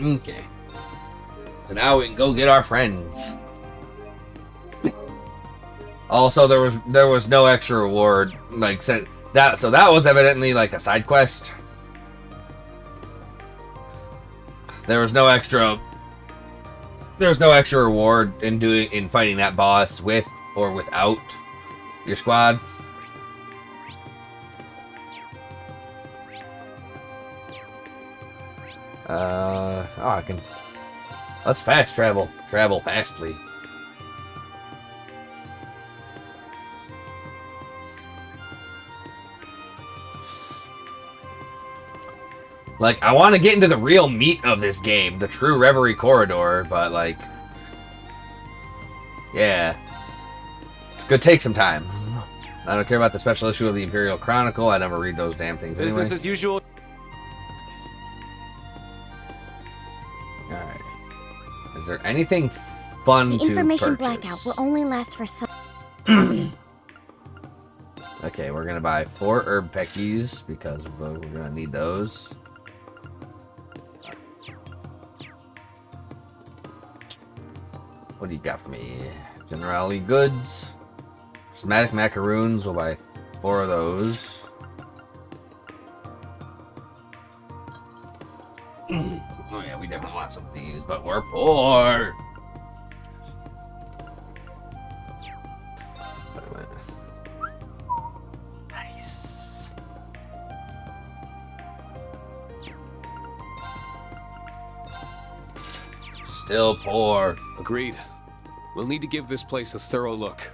Okay. So now we can go get our friends. Also, there was no extra reward, like said that. So that was evidently like a side quest. There was no extra reward in fighting that boss with or without your squad. I can. Let's fast travel. Travel fastly. Like, I want to get into the real meat of this game, the true Reverie corridor, but like, yeah, it's gonna take some time. I don't care about the special issue of the Imperial Chronicle. I never read those damn things anyway. Business as usual. Alright. Is there anything fun to The information purchase? blackout will only last for some. Okay, we're gonna buy 4 herb peckies because we're gonna need those. What do you got for me? Generally goods. Somatic macaroons, we'll buy 4 of those. Oh yeah, we definitely want some of these, but we're poor. Wait a minute. Nice. Still poor. Agreed. We'll need to give this place a thorough look.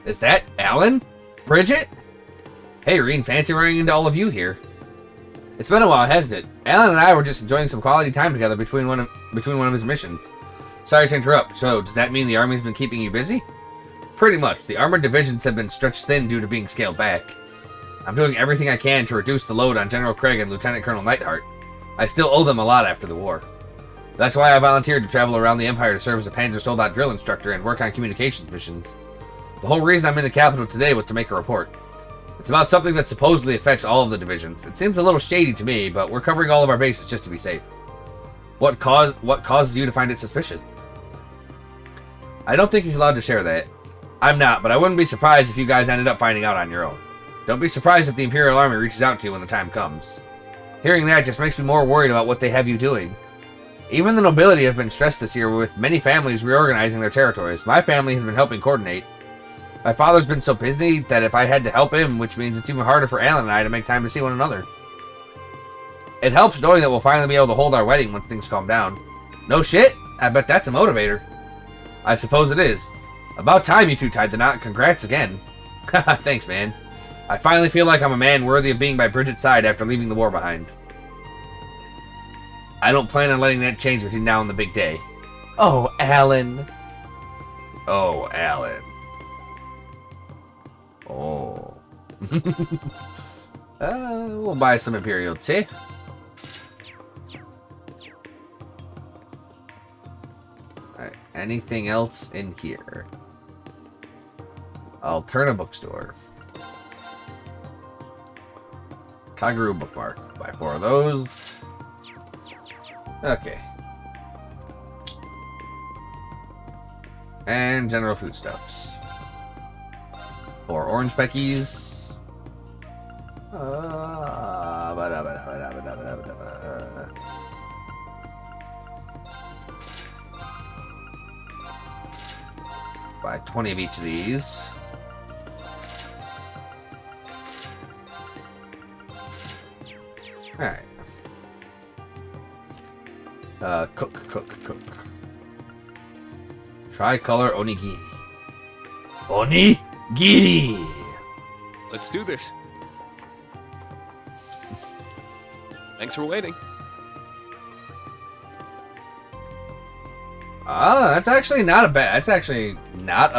Is that Alan? Bridget? Hey, Reen, fancy running into all of you here. It's been a while, hasn't it? Alan and I were just enjoying some quality time together between one of his missions. Sorry to interrupt. So, does that mean the Army's been keeping you busy? Pretty much. The armored divisions have been stretched thin due to being scaled back. I'm doing everything I can to reduce the load on General Craig and Lieutenant Colonel Neidhart. I still owe them a lot after the war. That's why I volunteered to travel around the Empire to serve as a Panzer Soldat drill instructor and work on communications missions. The whole reason I'm in the capital today was to make a report. It's about something that supposedly affects all of the divisions. It seems a little shady to me, but we're covering all of our bases just to be safe. What causes you to find it suspicious? I don't think he's allowed to share that. I'm not, but I wouldn't be surprised if you guys ended up finding out on your own. Don't be surprised if the Imperial Army reaches out to you when the time comes. Hearing that just makes me more worried about what they have you doing. Even the nobility have been stressed this year with many families reorganizing their territories. My family has been helping coordinate. My father's been so busy that if I had to help him, which means it's even harder for Alan and I to make time to see one another. It helps knowing that we'll finally be able to hold our wedding when things calm down. No shit? I bet that's a motivator. I suppose it is. About time you two tied the knot. Congrats again. Haha, thanks, man. I finally feel like I'm a man worthy of being by Bridget's side after leaving the war behind. I don't plan on letting that change between now and the big day. Oh, Alan. Oh, Alan. Oh. We'll buy some Imperial tea. Alright, anything else in here? Alterna bookstore. Kaguru bookmark. Buy 4 of those. Okay. And general foodstuffs. 4 orange peckies. Buy 20 of each of these. Alright. Cook. Tricolor onigiri. Onigiri! Let's do this. Thanks for waiting. That's actually not a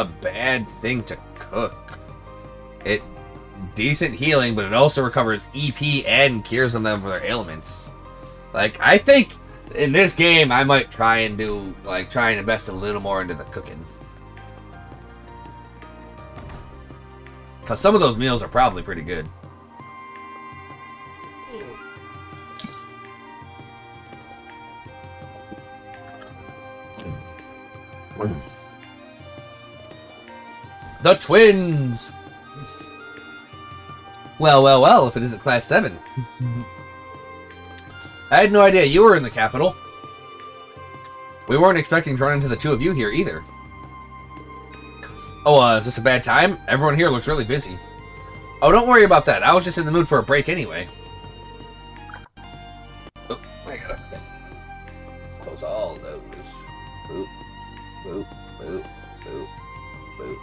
bad thing to cook. It decent healing, but it also recovers EP and cures them of their ailments. Like, I think in this game I might try and invest a little more into the cooking. Cause some of those meals are probably pretty good. The twins! Well, if it isn't Class 7. I had no idea you were in the capital. We weren't expecting to run into the two of you here either. Oh, is this a bad time? Everyone here looks really busy. Oh, don't worry about that. I was just in the mood for a break anyway. Oh, I gotta close all those. Boop, boop, boop, boop, boop.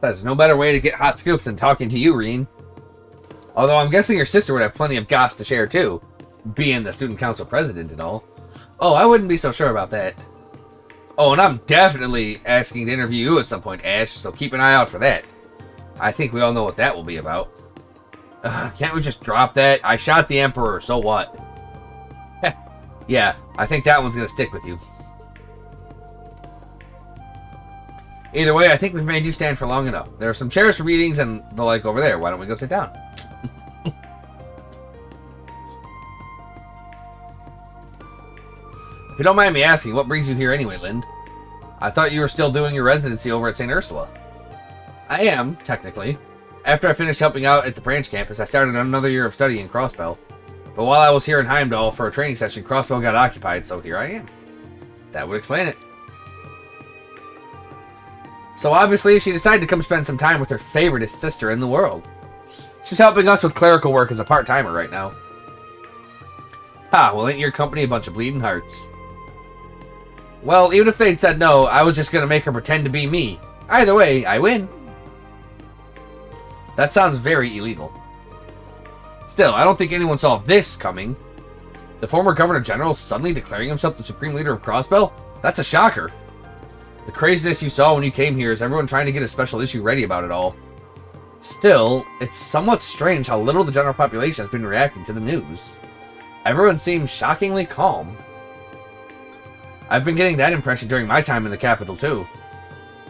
There's no better way to get hot scoops than talking to you, Reen. Although I'm guessing your sister would have plenty of goss to share too, being the student council president and all. Oh, I wouldn't be so sure about that. Oh, and I'm definitely asking to interview you at some point, Ash, so keep an eye out for that. I think we all know what that will be about. Can't we just drop that? I shot the Emperor, so what? Yeah, I think that one's gonna stick with you. Either way, I think we've made you stand for long enough. There are some chairs for meetings and the like over there. Why don't we go sit down? If you don't mind me asking, what brings you here anyway, Lind? I thought you were still doing your residency over at St. Ursula. I am, technically. After I finished helping out at the branch campus, I started another year of study in Crossbell. But while I was here in Heimdall for a training session, Crossbell got occupied, so here I am. That would explain it. So obviously, she decided to come spend some time with her favoriteest sister in the world. She's helping us with clerical work as a part-timer right now. Ha, well ain't your company a bunch of bleeding hearts? Well, even if they'd said no, I was just gonna make her pretend to be me. Either way, I win. That sounds very illegal. Still, I don't think anyone saw this coming. The former Governor General suddenly declaring himself the Supreme Leader of Crossbell? That's a shocker. The craziness you saw when you came here is everyone trying to get a special issue ready about it all. Still, it's somewhat strange how little the general population has been reacting to the news. Everyone seems shockingly calm. I've been getting that impression during my time in the capital, too.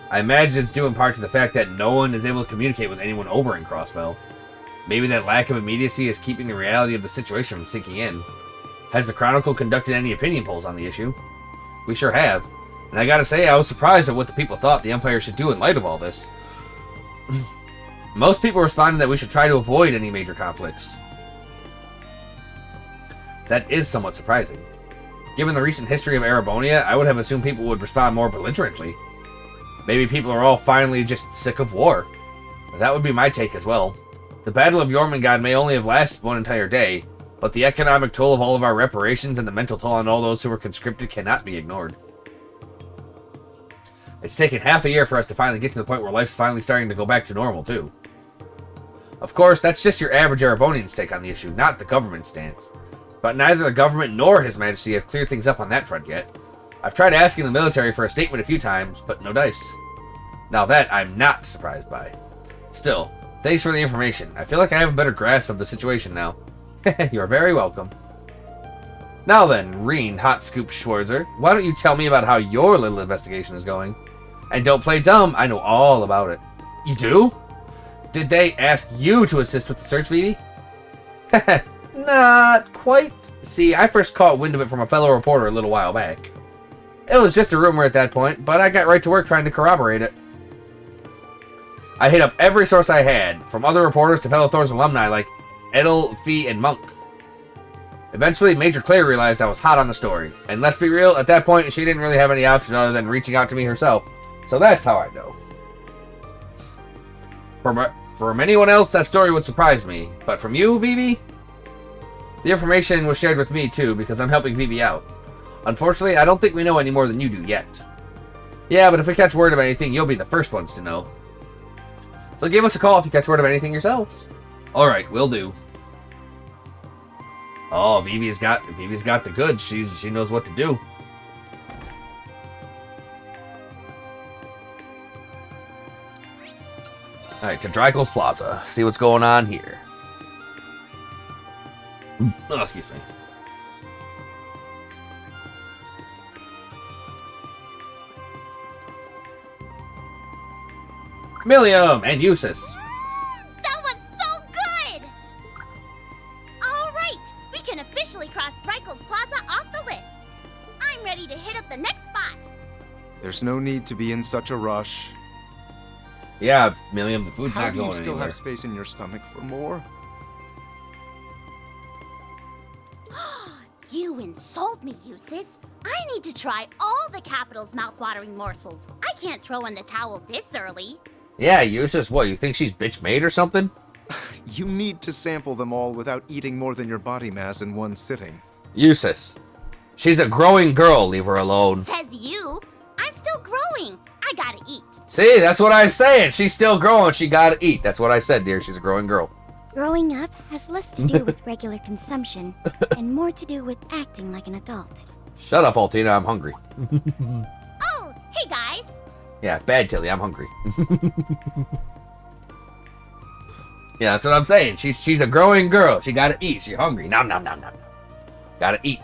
I imagine it's due in part to the fact that no one is able to communicate with anyone over in Crossbell. Maybe that lack of immediacy is keeping the reality of the situation from sinking in. Has the Chronicle conducted any opinion polls on the issue? We sure have. And I gotta say, I was surprised at what the people thought the Empire should do in light of all this. Most people responded that we should try to avoid any major conflicts. That is somewhat surprising. Given the recent history of Erebonia, I would have assumed people would respond more belligerently. Maybe people are all finally just sick of war. That would be my take as well. The Battle of Jormungand may only have lasted one entire day, but the economic toll of all of our reparations and the mental toll on all those who were conscripted cannot be ignored. It's taken half a year for us to finally get to the point where life's finally starting to go back to normal, too. Of course, that's just your average Erebonian's take on the issue, not the government stance. But neither the government nor His Majesty have cleared things up on that front yet. I've tried asking the military for a statement a few times, but no dice. Now that, I'm not surprised by. Still, thanks for the information. I feel like I have a better grasp of the situation now. You're very welcome. Now then, Reen Hot Scoop Schwarzer, why don't you tell me about how your little investigation is going? And don't play dumb, I know all about it. You do? Did they ask you to assist with the search, Vivi? Not quite. See, I first caught wind of it from a fellow reporter a little while back. It was just a rumor at that point, but I got right to work trying to corroborate it. I hit up every source I had, from other reporters to fellow Thor's alumni like Edel, Fee, and Monk. Eventually, Major Claire realized I was hot on the story, and let's be real, at that point, she didn't really have any option other than reaching out to me herself, so that's how I know. From anyone else, that story would surprise me, but from you, Vivi? The information was shared with me, too, because I'm helping Vivi out. Unfortunately, I don't think we know any more than you do yet. Yeah, but if we catch word of anything, you'll be the first ones to know. So give us a call if you catch word of anything yourselves. Alright, will do. Oh, Vivi's got the goods. She knows what to do. Alright, to Drykel's Plaza. See what's going on here. Oh, excuse me. Millium and Eustace. That was so good! Alright, we can There's no need to be in such a rush. Yeah, Milliam, the food's How not do you going still anywhere. have space in your stomach for more? You insult me, Eustace. I need to try all the capital's mouth-watering morsels. I can't throw in the towel this early. Yeah, Eustace, what, you think she's bitch made or something? You need to sample them all without eating more than your body mass in one sitting. Eustace, she's a growing girl, leave her alone. Says you. I'm still growing. I gotta eat. See, that's what I'm saying. She's still growing, she gotta eat. That's what I said, dear, she's a growing girl. Growing up has less to do with regular consumption and more to do with acting like an adult. Shut up, Altina, I'm hungry. Oh, hey guys. Yeah, bad Tilly, I'm hungry. Yeah, that's what I'm saying. She's a growing girl. She gotta eat. She's hungry. Nom nom nom nom nom. Gotta eat.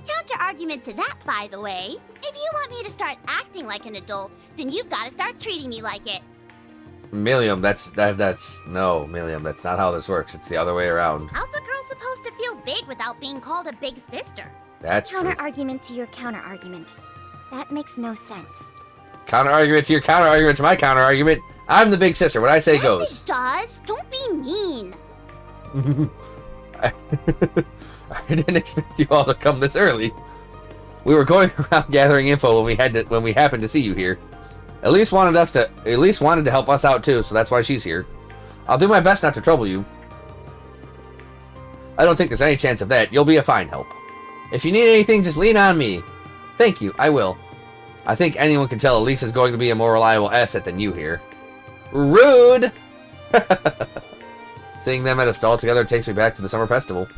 Counter argument to that, by the way. If you want me to start acting like an adult, then you've got to start treating me like it. Milliam, that's no, Milliam, that's not how this works. It's the other way around. How's a girl supposed to feel big without being called a big sister? That's true. Counter argument to your counter argument. That makes no sense. Counter argument to your counter argument to my counter argument. I'm the big sister. What I say Yes, goes. it does. Don't be mean. I didn't expect you all to come this early. We were going around gathering info when we happened to see you here. At least wanted to help us out too, so that's why she's here. I'll do my best not to trouble you. I don't think there's any chance of that. You'll be a fine help. If you need anything, just lean on me. Thank you, I will. I think anyone can tell Elisa's going to be a more reliable asset than you here. Rude! Seeing them at a stall together takes me back to the summer festival.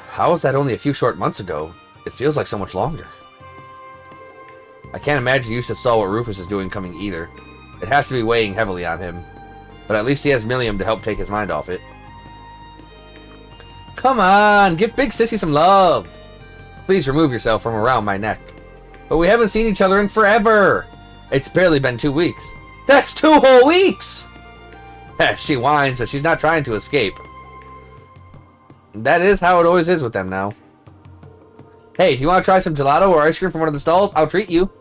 How was that only a few short months ago? It feels like so much longer. I can't imagine Eustace saw what Rufus is doing coming either. It has to be weighing heavily on him. But at least he has Milliam to help take his mind off it. Come on, give Big Sissy some love. Please remove yourself from around my neck. But we haven't seen each other in forever. It's barely been 2 weeks. That's 2 whole weeks! She whines, but she's not trying to escape. That is how it always is with them now. Hey, if you want to try some gelato or ice cream from one of the stalls, I'll treat you.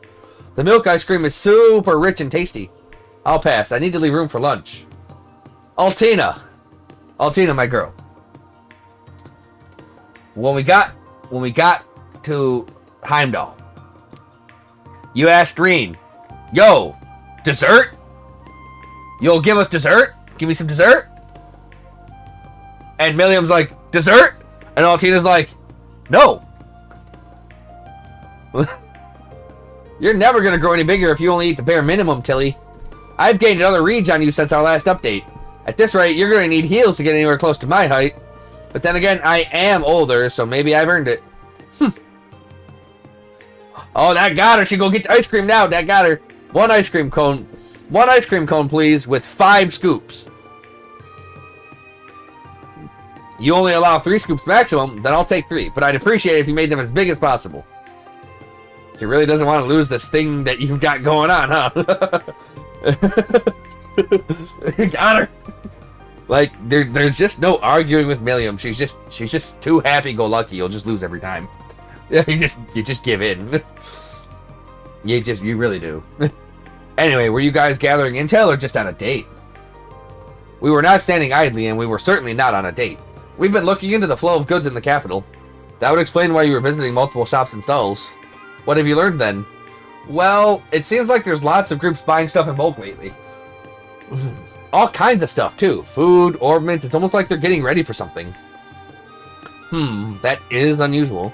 The milk ice cream is super rich and tasty. I'll pass. I need to leave room for lunch. Altina, my girl. When we got to Heimdall, you asked Reen, yo, dessert? You'll give us dessert? Give me some dessert? And Milliam's like, dessert? And Altina's like, no. You're never going to grow any bigger if you only eat the bare minimum, Tilly. I've gained another reach on you since our last update. At this rate, you're going to need heels to get anywhere close to my height. But then again, I am older, so maybe I've earned it. Oh, that got her. She go get the ice cream now. That got her. One ice cream cone. One ice cream cone, please, with 5 scoops. You only allow 3 scoops maximum, then I'll take 3. But I'd appreciate it if you made them as big as possible. She really doesn't want to lose this thing that you've got going on, huh? Got her. Like, there's just no arguing with Milliam. She's just too happy-go-lucky. You'll just lose every time. Yeah, you just give in. You really do. Anyway, were you guys gathering intel or just on a date? We were not standing idly, and we were certainly not on a date. We've been looking into the flow of goods in the capital. That would explain why you were visiting multiple shops and stalls. What have you learned then? Well, it seems like there's lots of groups buying stuff in bulk lately. All kinds of stuff, too. Food, ornaments, it's almost like they're getting ready for something. That is unusual.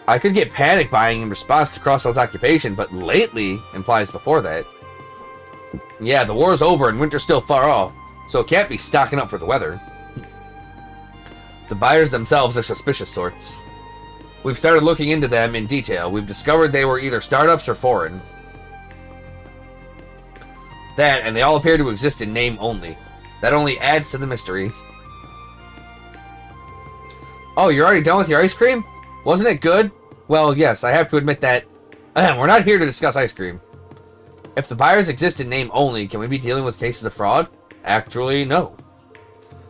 I could get panic buying in response to Crossfell's occupation, but lately implies before that. Yeah, the war's over and winter's still far off, so it can't be stocking up for the weather. The buyers themselves are suspicious sorts. We've started looking into them in detail. We've discovered they were either startups or foreign. That, and they all appear to exist in name only. That only adds to the mystery. Oh, you're already done with your ice cream? Wasn't it good? Well, yes, I have to admit that. We're not here to discuss ice cream. If the buyers exist in name only, can we be dealing with cases of fraud? Actually, no.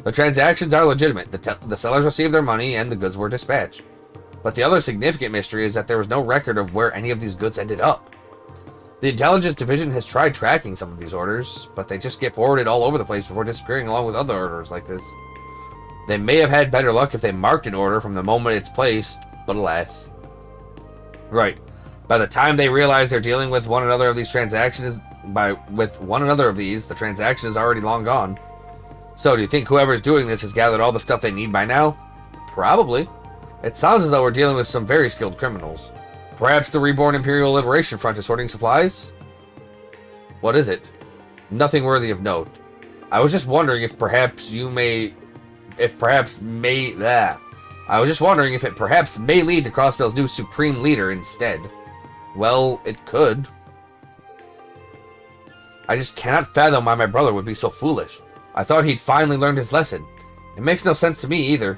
The transactions are legitimate. The sellers received their money and the goods were dispatched. But the other significant mystery is that there was no record of where any of these goods ended up. The intelligence division has tried tracking some of these orders, but they just get forwarded all over the place before disappearing along with other orders like this. They may have had better luck if they marked an order from the moment it's placed, but alas. Right. By the time they realize they're dealing with one another of these transactions, the transaction is already long gone. So, do you think whoever's doing this has gathered all the stuff they need by now? Probably. It sounds as though we're dealing with some very skilled criminals. Perhaps the Reborn Imperial Liberation Front is sorting supplies? What is it? Nothing worthy of note. I was just wondering if perhaps it perhaps may lead to Crossbell's new Supreme Leader instead. Well, it could. I just cannot fathom why my brother would be so foolish. I thought he'd finally learned his lesson. It makes no sense to me either.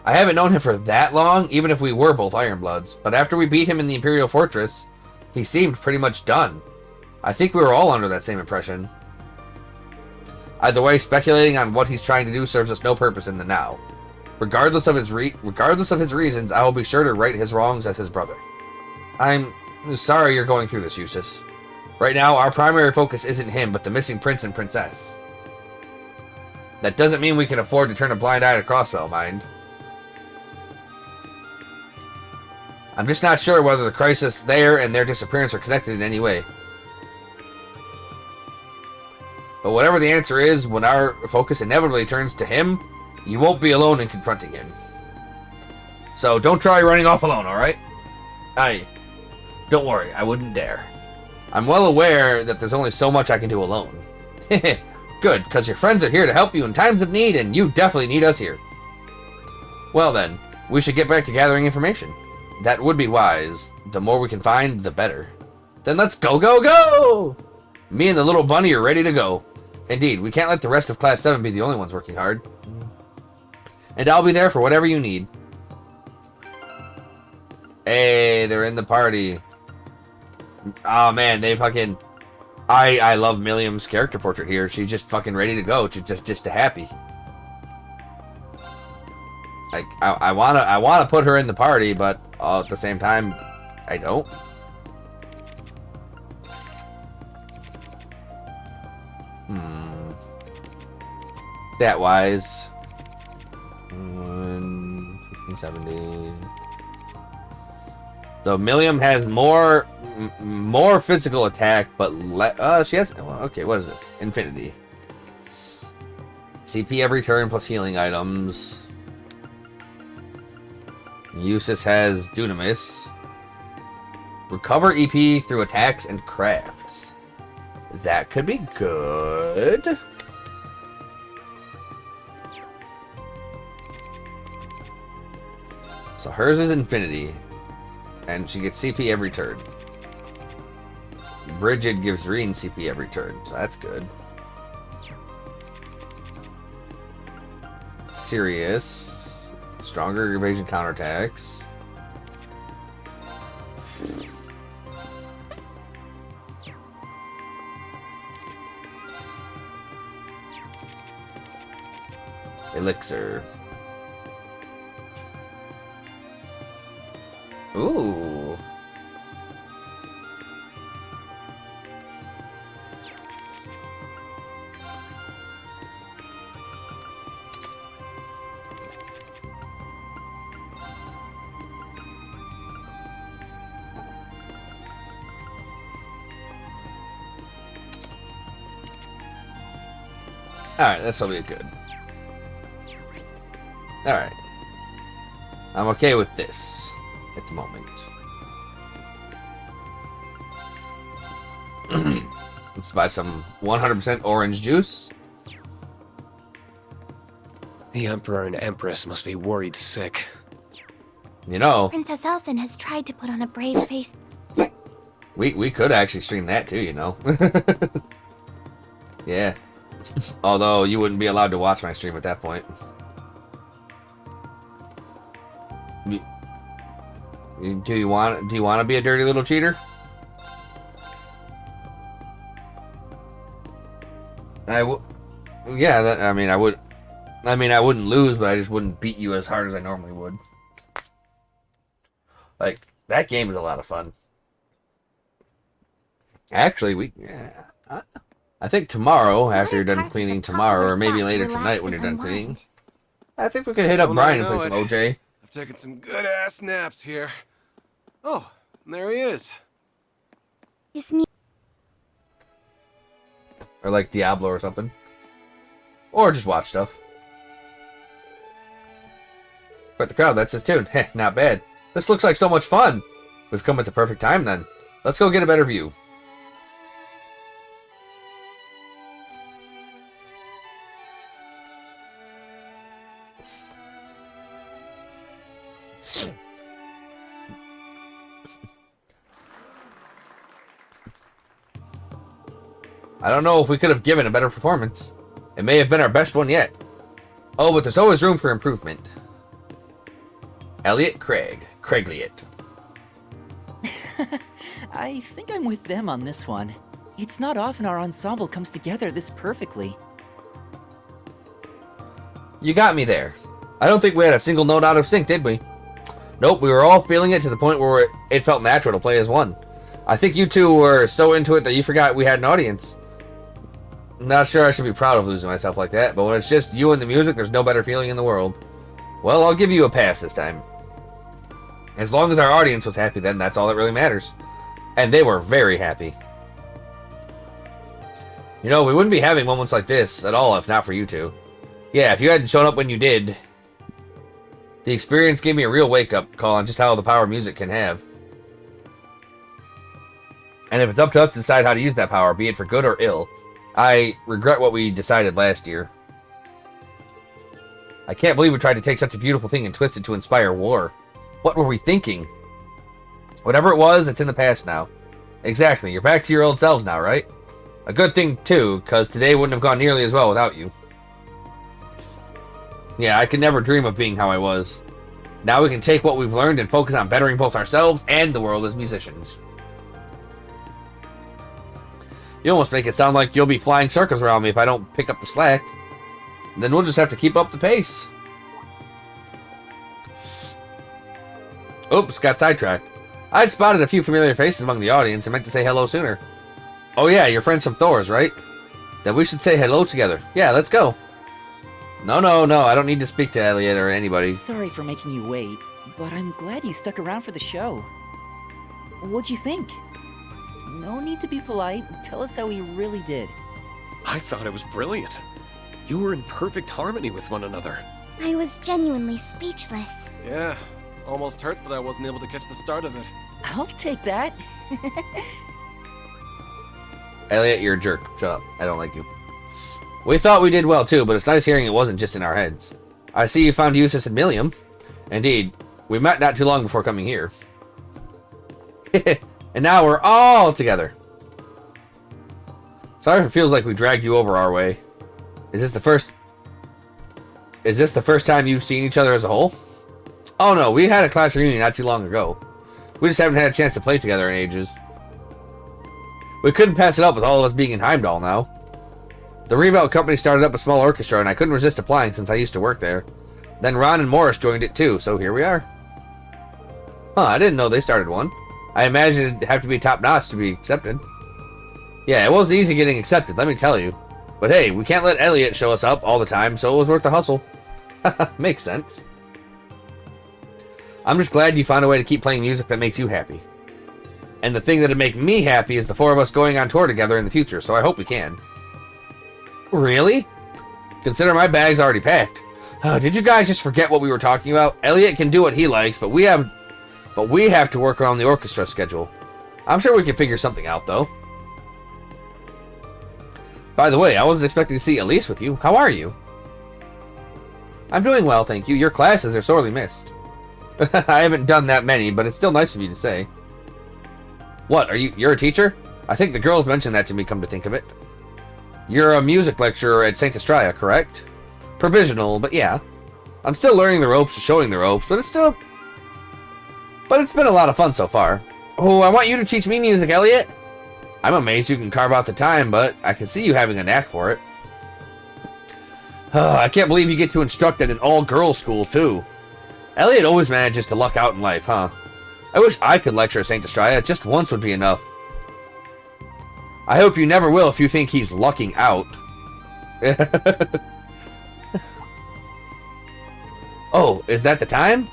I haven't known him for that long, even if we were both Ironbloods, but after we beat him in the Imperial Fortress, he seemed pretty much done. I think we were all under that same impression. Either way, speculating on what he's trying to do serves us no purpose in the now. Regardless of his reasons, I will be sure to right his wrongs as his brother. I'm sorry you're going through this, Eustace. Right now, our primary focus isn't him, but the missing prince and princess. That doesn't mean we can afford to turn a blind eye to Crossbell, mind. I'm just not sure whether the crisis there and their disappearance are connected in any way. But whatever the answer is, when our focus inevitably turns to him, you won't be alone in confronting him. So don't try running off alone, alright? Don't worry, I wouldn't dare. I'm well aware that there's only so much I can do alone. Good, because your friends are here to help you in times of need, and you definitely need us here. Well then, we should get back to gathering information. That would be wise. The more we can find, the better. Then let's go, go, go! Me and the little bunny are ready to go. Indeed, we can't let the rest of Class 7 be the only ones working hard. And I'll be there for whatever you need. Hey, they're in the party. Oh man, they fucking... I love Milliam's character portrait here. She's just fucking ready to go. She's just happy. Like, I wanna put her in the party, but at the same time, I don't. Stat-wise, 1570. So Milliam has more physical attack, but she has. Well, okay, what is this? Infinity. CP every turn plus healing items. Eustace has Dunamis. Recover EP through attacks and crafts. That could be good. So hers is Infinity. And she gets CP every turn. Bridget gives Reen CP every turn, so that's good. Sirius. Stronger evasion counterattacks. Elixir. Ooh. Alright, that's probably good. Alright. I'm okay with this at the moment. Let's buy some 100% orange juice. The Emperor and Empress must be worried sick. You know, Princess Elfin has tried to put on a brave face. we could actually stream that too, you know. Yeah. Although you wouldn't be allowed to watch my stream at that point. Do you want to be a dirty little cheater? Yeah, I mean, I wouldn't lose, but I just wouldn't beat you as hard as I normally would. Like, that game is a lot of fun. Actually, I think tomorrow, after you're done cleaning tomorrow, or maybe later tonight when you're done cleaning, I think we could hit up Brian and play some OJ. I've taken some good-ass naps here. Oh, and there he is. Is me. Or like Diablo or something. Or just watch stuff. Quite the crowd, that's his tune. Heh, not bad. This looks like so much fun. We've come at the perfect time then. Let's go get a better view. I don't know if we could have given a better performance. It may have been our best one yet. Oh, but there's always room for improvement. Elliot Craigliot. I think I'm with them on this one. It's not often our ensemble comes together this perfectly. You got me there. I don't think we had a single note out of sync, did we? Nope, we were all feeling it to the point where it felt natural to play as one. I think you two were so into it that you forgot we had an audience. Not sure I should be proud of losing myself like that, but when it's just you and the music, there's no better feeling in the world. Well, I'll give you a pass this time. As long as our audience was happy, then that's all that really matters. And they were very happy. You know, we wouldn't be having moments like this at all if not for you two. Yeah, if you hadn't shown up when you did, the experience gave me a real wake-up call on just how the power music can have. And if it's up to us to decide how to use that power, be it for good or ill, I regret what we decided last year. I can't believe we tried to take such a beautiful thing and twist it to inspire war. What were we thinking? Whatever it was, it's in the past now. Exactly, you're back to your old selves now, right? A good thing, too, because today wouldn't have gone nearly as well without you. Yeah, I could never dream of being how I was. Now we can take what we've learned and focus on bettering both ourselves and the world as musicians. You almost make it sound like you'll be flying circles around me if I don't pick up the slack. Then we'll just have to keep up the pace. Oops, got sidetracked. I'd spotted a few familiar faces among the audience and meant to say hello sooner. Oh yeah, you're friends from Thor's, right? Then we should say hello together. Yeah, let's go. No, I don't need to speak to Elliot or anybody. Sorry for making you wait, but I'm glad you stuck around for the show. What'd you think? No need to be polite. Tell us how he really did. I thought it was brilliant. You were in perfect harmony with one another. I was genuinely speechless. Yeah, almost hurts that I wasn't able to catch the start of it. I'll take that. Elliot, you're a jerk. Shut up. I don't like you. We thought we did well too, but it's nice hearing it wasn't just in our heads. I see you found Eustace and Milliam. Indeed, we met not too long before coming here. And now we're all together. Sorry if it feels like we dragged you over our way. Is this the first time you've seen each other as a whole? Oh no, we had a class reunion not too long ago. We just haven't had a chance to play together in ages. We couldn't pass it up with all of us being in Heimdall now. The Revout company started up a small orchestra and I couldn't resist applying since I used to work there. Then Ron and Morris joined it too, so here we are. Huh, I didn't know they started one. I imagine it'd have to be top-notch to be accepted. Yeah, it wasn't easy getting accepted, let me tell you. But hey, we can't let Elliot show us up all the time, so it was worth the hustle. Makes sense. I'm just glad you found a way to keep playing music that makes you happy. And the thing that'd make me happy is the four of us going on tour together in the future, so I hope we can. Really? Consider my bag's already packed. Did you guys just forget what we were talking about? Elliot can do what he likes, but we have to work around the orchestra schedule. I'm sure we can figure something out, though. By the way, I wasn't expecting to see Elise with you. How are you? I'm doing well, thank you. Your classes are sorely missed. I haven't done that many, but it's still nice of you to say. What, you're a teacher? I think the girls mentioned that to me, come to think of it. You're a music lecturer at St. Estrella, correct? Provisional, but yeah. I'm still learning the ropes, showing the ropes, but it's been a lot of fun so far. Oh, I want you to teach me music, Elliot. I'm amazed you can carve out the time, but I can see you having a knack for it. I can't believe you get to instruct at an all-girls school, too. Elliot always manages to luck out in life, huh? I wish I could lecture St. Estrella. Just once would be enough. I hope you never will if you think he's lucking out. Oh, is that the time?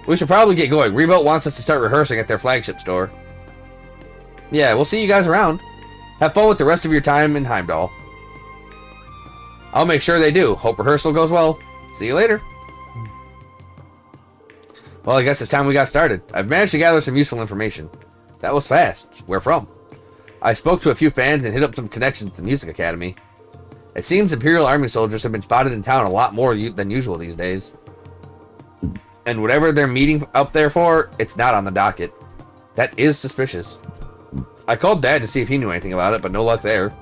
We should probably get going. Revolt wants us to start rehearsing at their flagship store. Yeah, we'll see you guys around. Have fun with the rest of your time in Heimdall. I'll make sure they do. Hope rehearsal goes well. See you later. Well, I guess it's time we got started. I've managed to gather some useful information. That was fast. Where from? I spoke to a few fans and hit up some connections at the Music Academy. It seems Imperial Army soldiers have been spotted in town a lot more than usual these days. And whatever they're meeting up there for, it's not on the docket. That is suspicious. I called Dad to see if he knew anything about it, but no luck there.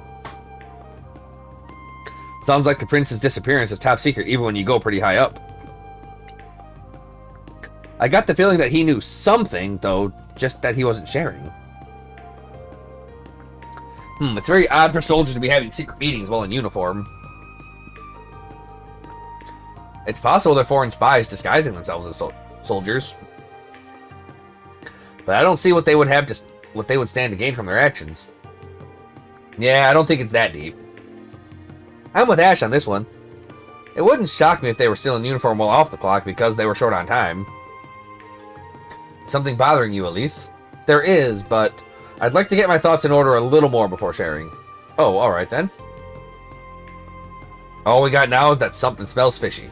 Sounds like the prince's disappearance is top secret even when you go pretty high up. I got the feeling that he knew something, though, just that he wasn't sharing. It's very odd for soldiers to be having secret meetings while in uniform. It's possible they're foreign spies disguising themselves as soldiers. But I don't see what they would stand to gain from their actions. Yeah, I don't think it's that deep. I'm with Ash on this one. It wouldn't shock me if they were still in uniform while off the clock because they were short on time. Something bothering you, Elise? There is, but I'd like to get my thoughts in order a little more before sharing. Oh, alright then. All we got now is that something smells fishy.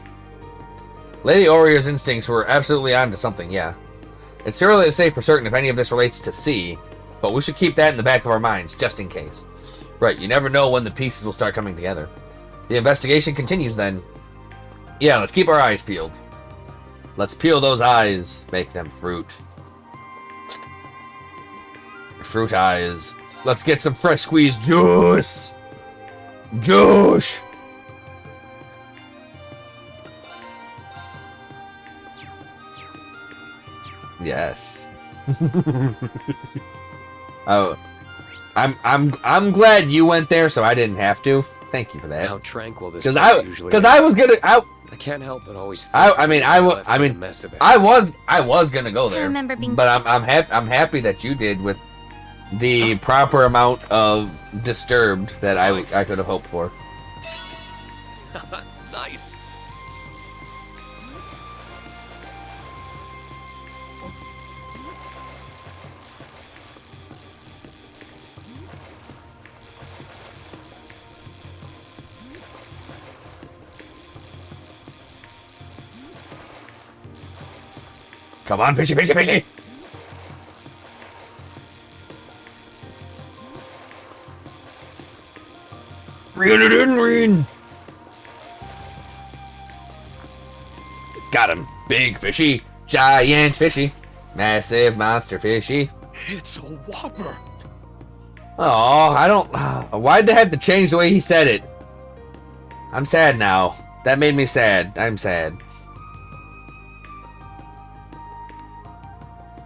Lady Oria's instincts were absolutely onto something, yeah. It's too early to say for certain if any of this relates to C, but we should keep that in the back of our minds, just in case. Right, you never know when the pieces will start coming together. The investigation continues then. Yeah, let's keep our eyes peeled. Let's peel those eyes, make them fruit. Fruit eyes. Let's get some fresh squeezed juice. Juice. Yes. Oh, I'm glad you went there, so I didn't have to. Thank you for that. How tranquil this Because place usually because is. I was gonna. I can't help but always think I mean, that left me a mess of it. I was gonna go there, remember being but I'm happy that you did with the proper amount of disturbed that I could have hoped for. Nice. Come on, fishy, fishy, fishy! Reel it in, Reen! Got him. Big fishy. Giant fishy. Massive monster fishy. It's a whopper. Oh, I don't... Why'd they have to change the way he said it? I'm sad now. That made me sad. I'm sad.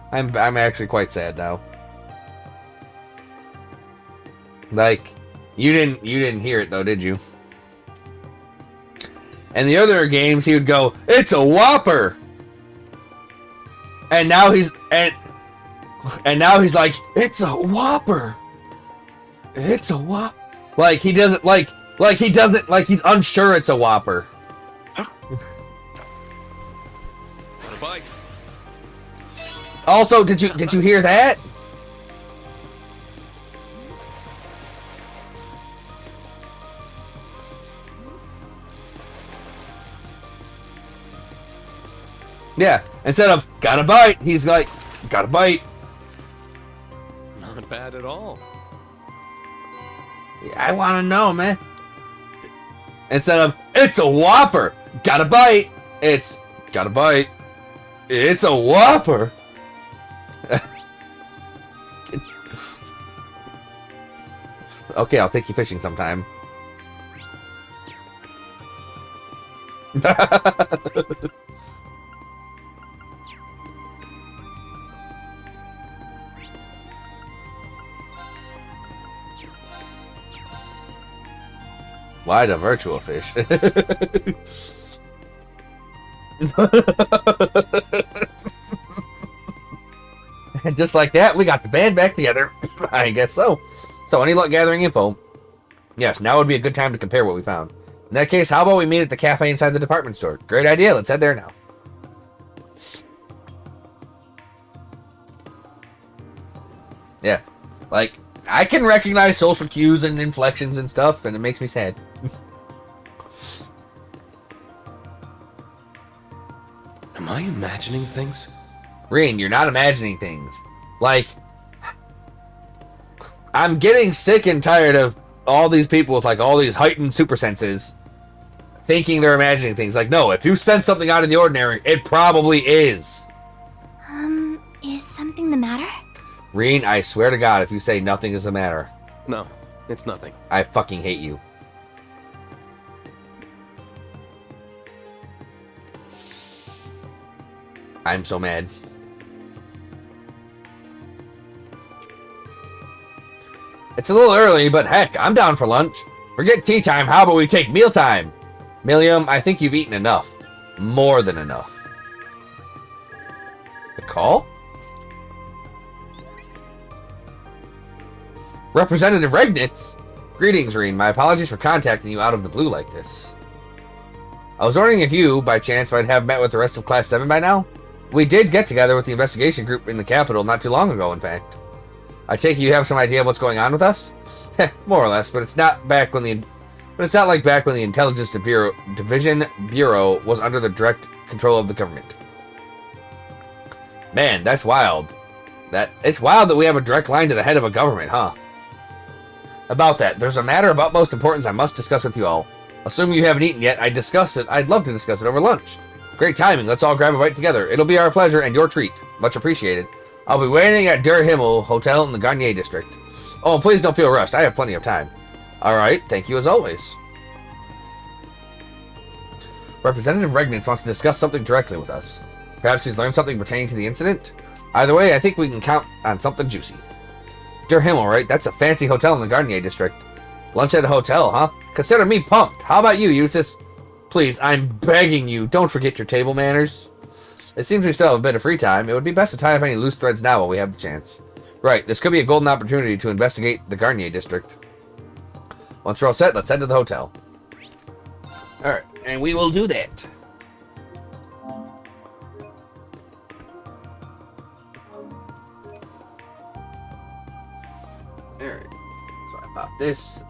I'm actually quite sad now. Like, you didn't hear it though, did you? And the other games he would go, "It's a whopper," and now he's like, "It's a whopper." It's a whopper. Like he doesn't like he's unsure it's a whopper. Got a bite. Also, did you hear that? Yeah, instead of "got a bite," he's like, "got a bite." Not bad at all. Yeah, I want to know, man. Instead of "it's a whopper," got a bite. It's got a bite. It's a whopper. Okay, I'll take you fishing sometime. Why the virtual fish? And just like that, we got the band back together. I guess so. So, any luck gathering info? Yes, now would be a good time to compare what we found. In that case, how about we meet at the cafe inside the department store? Great idea. Let's head there now. Yeah. Like, I can recognize social cues and inflections and stuff, and it makes me sad. Am I imagining things? Reen, you're not imagining things. Like, I'm getting sick and tired of all these people with, like, all these heightened super senses thinking they're imagining things. Like, no, if you sense something out of the ordinary, it probably is. Is something the matter? Reen, I swear to God, if you say nothing is the matter, No, it's nothing. I fucking hate you. I'm so mad. It's a little early, but heck, I'm down for lunch. Forget tea time, how about we take mealtime? Milliam, I think you've eaten enough. More than enough. A call? Representative Regnitz? Greetings, Reen. My apologies for contacting you out of the blue like this. I was wondering if you, by chance, might have met with the rest of Class 7 by now? We did get together with the investigation group in the Capitol not too long ago, in fact. I take it you have some idea of what's going on with us? More or less, but it's not like back when the Intelligence Division Bureau was under the direct control of the government. Man, that's wild. It's wild that we have a direct line to the head of a government, huh? About that, there's a matter of utmost importance I must discuss with you all. Assuming you haven't eaten yet, I'd love to discuss it over lunch. Great timing, let's all grab a bite together. It'll be our pleasure and your treat. Much appreciated. I'll be waiting at Der Himmel Hotel in the Garnier district. Oh, please don't feel rushed, I have plenty of time. Alright, thank you as always. Representative Regnitz wants to discuss something directly with us. Perhaps he's learned something pertaining to the incident? Either way, I think we can count on something juicy. Der Himmel, right? That's a fancy hotel in the Garnier district. Lunch at a hotel, huh? Consider me pumped. How about you, Eustace? Please, I'm begging you, don't forget your table manners. It seems we still have a bit of free time. It would be best to tie up any loose threads now while we have the chance. Right, this could be a golden opportunity to investigate the Garnier district. Once we're all set, let's head to the hotel. Alright, and we will do that. Alright, so I pop this.